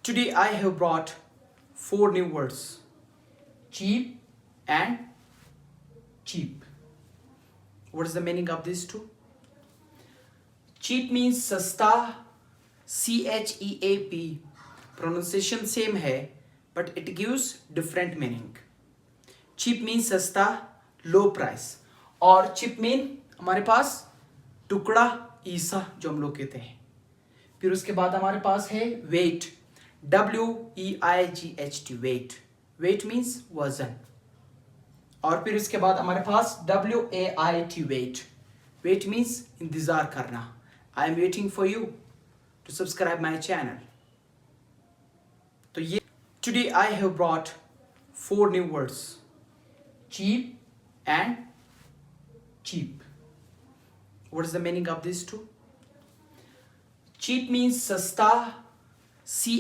Today I have brought four new words: cheap and cheap. What is the meaning of these two? Cheap means सस्ता, CHEAP. Pronunciation same है, but it gives different meaning. Cheap means सस्ता, low price. और cheap mean हमारे पास टुकड़ा, ईसा जो हम लोग कहते हैं. फिर उसके बाद हमारे पास है weight, WEIGHT, weight. Weight means वजन. और फिर उसके बाद हमारे पास WAIT, wait. Wait means इंतजार करना. I am waiting for you to subscribe my channel. तो ये today I have brought four new words: cheap and cheap. What is the meaning of these two? Cheap means सस्ता,